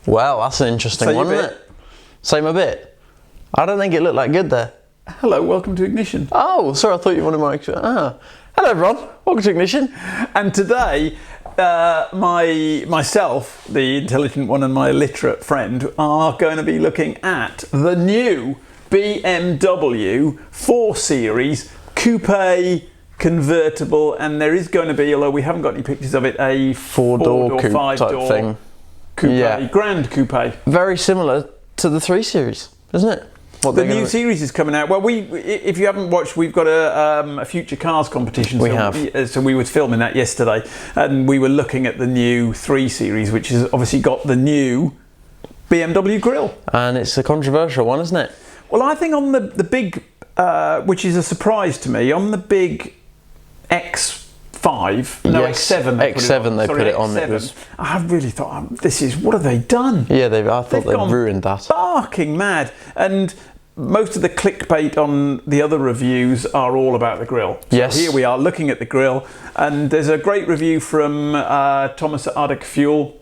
Well, that's an interesting one, isn't it? Say my bit. I don't think it looked that good there. Hello, welcome to Ignition. Oh, sorry, I thought you wanted my... Hello everyone, welcome to Ignition. And today, myself, the intelligent one, and my illiterate friend are going to be looking at the new BMW 4 Series Coupe convertible, and there is going to be, although we haven't got any pictures of it, a four-door coupe type thing. Coupe, yeah. Grand Coupe. Very similar to the 3 Series, isn't it? The new series is coming out. Well, if you haven't watched, we've got a Future Cars competition. So we were filming that yesterday, and we were looking at the new 3 Series, which has obviously got the new BMW grille. And it's a controversial one, isn't it? Well, I think on the big, which is a surprise to me, on the big X5, no, yes, X7. X7 they put it on. It was, I really thought, what have they done? Yeah, I thought they ruined that. Barking mad. And most of the clickbait on the other reviews are all about the grille. So yes. Here we are looking at the grille, and there's a great review from Thomas at ascetic Fuel.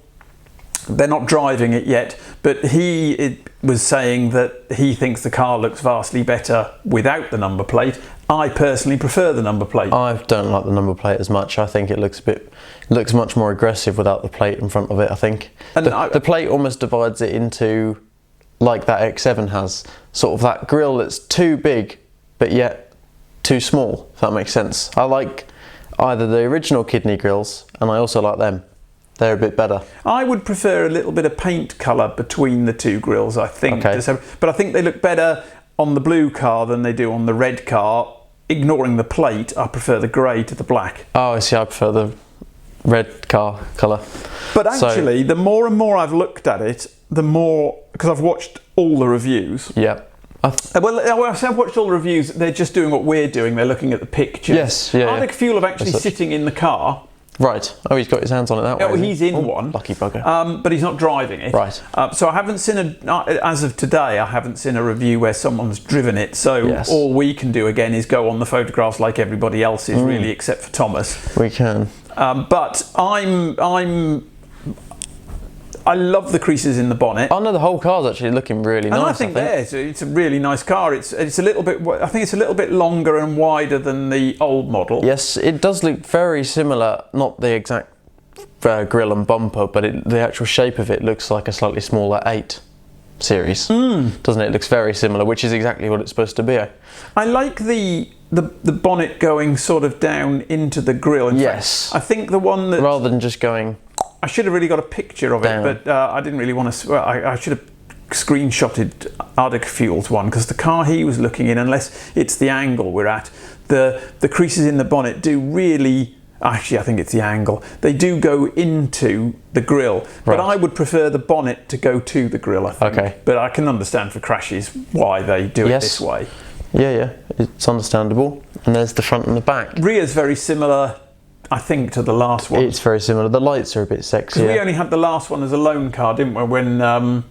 They're not driving it yet, but he was saying that he thinks the car looks vastly better without the number plate. I personally prefer the number plate. I don't like the number plate as much. I think it looks much more aggressive without the plate in front of it, I think. And the plate almost divides it into, like that X7 has, sort of that grille that's too big but yet too small, if that makes sense. I like either the original kidney grills, and I also like them. They're a bit better. I would prefer a little bit of paint colour between the two grills, I think. Okay. But I think they look better on the blue car than they do on the red car. Ignoring the plate, I prefer the grey to the black. Oh, I see. I prefer the red car colour. But actually, the more and more I've looked at it, the more, because I've watched all the reviews. Yeah. Well, I've watched all the reviews. They're just doing what we're doing. They're looking at the pictures. Yes. Yeah. ascetic Fuel have actually sitting in the car. Right. Oh, he's got his hands on it that way. Oh, he's in one. Lucky bugger. But he's not driving it. Right. So I haven't seen as of today, I haven't seen a review where someone's driven it. So all we can do again is go on the photographs like everybody else is, really, except for Thomas. We can. But I love the creases in the bonnet. Oh no, the whole car's actually looking really nice. And I think it's a really nice car. It's a little bit. I think it's a little bit longer and wider than the old model. Yes, it does look very similar. Not the exact grille and bumper, but the actual shape of it looks like a slightly smaller 8 Series, doesn't it? It looks very similar, which is exactly what it's supposed to be. I like the bonnet going sort of down into the grille. In fact, I think the one that, rather than just going. I should have really got a picture of it, but I didn't really want to. Well, I should have screenshotted ascetic Fuel's one, because the car he was looking in, unless it's the angle we're at, the creases in the bonnet do really. Actually, I think it's the angle. They do go into the grille, but I would prefer the bonnet to go to the grille, I think. Okay. But I can understand for crashes why they do it this way. Yeah, it's understandable. And there's the front and the back. Rear's very similar, I think, to the last one. It's very similar. The lights are a bit sexy. We only had the last one as a loan car, didn't we? When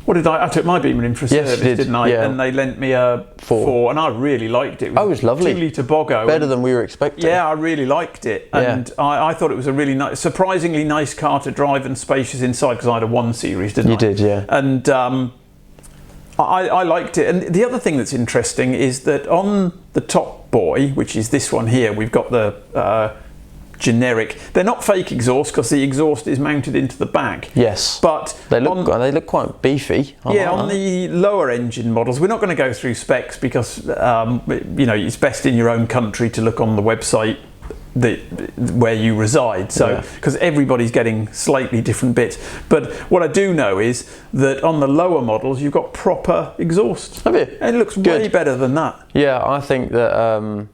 what did I took my Beamer in for a service, didn't I? Yeah. And they lent me a 4, and I really liked it. It was lovely. 2 litre Boggo. Better than we were expecting. Yeah, I really liked it, and I thought it was a really nice, surprisingly nice car to drive and spacious inside, because I had a 1 Series, didn't I? You did, yeah. And I liked it. And the other thing that's interesting is that on the top boy, which is this one here, we've got the generic. They're not fake exhaust, because the exhaust is mounted into the back. Yes, but they look quite beefy. On the lower engine models, we're not going to go through specs, because it's best in your own country to look on the website where you reside, so because everybody's getting slightly different bits. But what I do know is that on the lower models you've got proper exhaust. Have you? And it looks way better than that. Yeah, I think that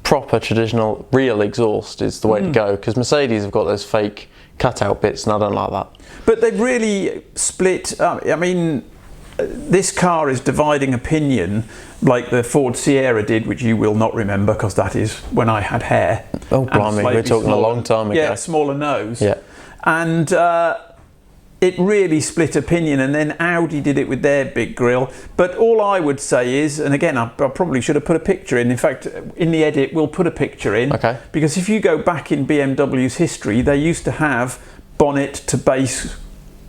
proper traditional real exhaust is the way to go, because Mercedes have got those fake cutout bits, and I don't like that. But they've really split. I mean, this car is dividing opinion, like the Ford Sierra did, which you will not remember, because that is when I had hair. Oh blimey, we're talking a long time ago. Yeah, smaller nose. Yeah, and it really split opinion, and then Audi did it with their big grille. But all I would say is, and again, I probably should have put a picture in. In fact, in the edit, we'll put a picture in. Okay. Because if you go back in BMW's history, they used to have bonnet to base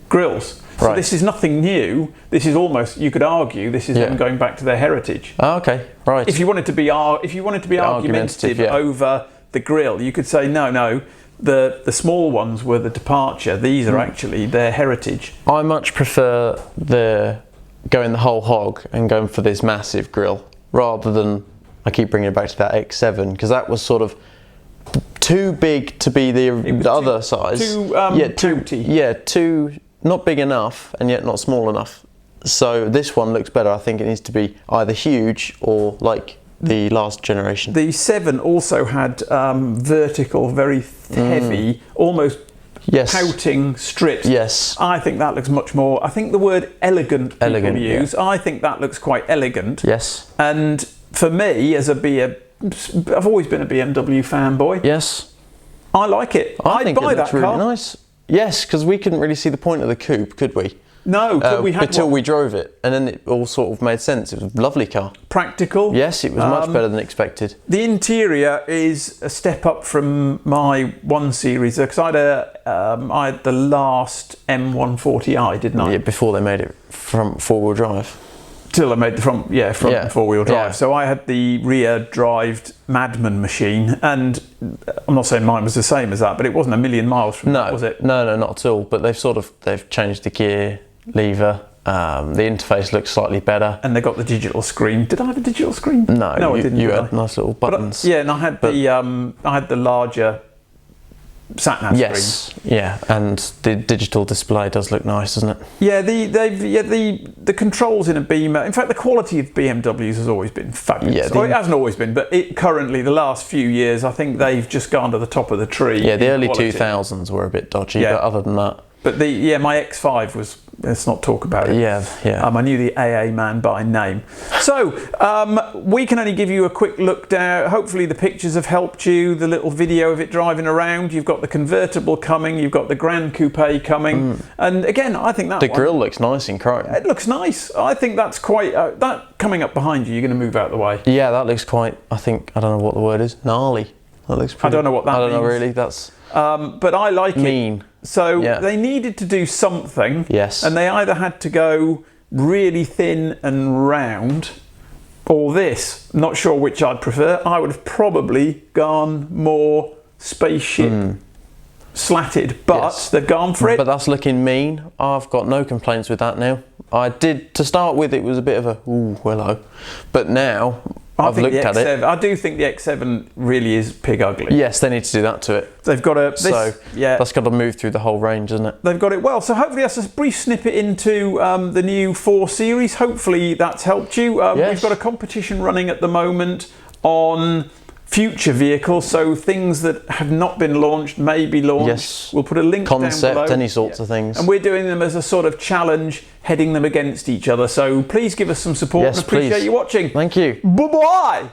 grills. So this is nothing new. This is almost, you could argue, this is them going back to their heritage. Oh, okay, right. If you wanted to be argumentative over the grill, you could say no. The small ones were the departure. These are actually their heritage. I much prefer going the whole hog and going for this massive grill rather than, I keep bringing it back to that X7, because that was sort of too big to be the other size. Too not big enough and yet not small enough. So this one looks better. I think it needs to be either huge or like the last generation. The 7 also had vertical, very heavy, almost pouting strips. Yes. I think that looks much more, I think the word elegant people use, I think that looks quite elegant. Yes. And for me, as I've always been a BMW fanboy. Yes. I like it. I think it looks really nice. Yes, because we couldn't really see the point of the coupe, could we? No, we had until we drove it, and then it all sort of made sense. It was a lovely car. Practical. Yes, it was much better than expected. The interior is a step up from my 1 Series, because I had the last M140i, didn't I? Yeah, before they made it from 4-wheel drive. Till I made the front 4-wheel drive. Yeah. So I had the rear-drived Madman machine, and I'm not saying mine was the same as that, but it wasn't a million miles from that, was it? No, not at all. But they've changed the gear lever. The interface looks slightly better, and they got the digital screen. Did I have a digital screen? No, I didn't. You had nice little buttons. And I had the larger sat-nav screen. Yeah, and the digital display does look nice, doesn't it? Yeah, the controls in a Beamer. In fact, the quality of BMWs has always been fabulous. Yeah, it hasn't always been, but currently the last few years, I think they've just gone to the top of the tree. Yeah, the early 2000s were a bit dodgy, but other than that. But my X5 was, let's not talk about it. Yeah. I knew the AA man by name. So, we can only give you a quick look down. Hopefully the pictures have helped you, the little video of it driving around. You've got the convertible coming, you've got the Grand Coupe coming. And again, I think that the grille looks nice in chrome. It looks nice. I think that's quite, that coming up behind you, you're going to move out of the way. Yeah, that looks quite, I don't know what the word is, gnarly. That looks pretty, I don't know what that means. I don't know really, that's... but I like mean. it. So they needed to do something. Yes. And they either had to go really thin and round, or this. Not sure which I'd prefer. I would have probably gone more spaceship slatted, but they've gone for it. But that's looking mean. I've got no complaints with that now. I did, to start with, it was a bit of a, ooh, hello. But now... I've looked at it. I do think the X7 really is pig ugly. Yes, they need to do that to it. They've got that's got to move through the whole range, isn't it? They've got it well. So hopefully that's a brief snippet into the new 4 Series. Hopefully that's helped you. We've got a competition running at the moment on future vehicles, so things that have not been launched may be launched. Yes. We'll put a link down below. Any sorts of things. And we're doing them as a sort of challenge, heading them against each other. So please give us some support and appreciate you watching. Thank you. Bye-bye.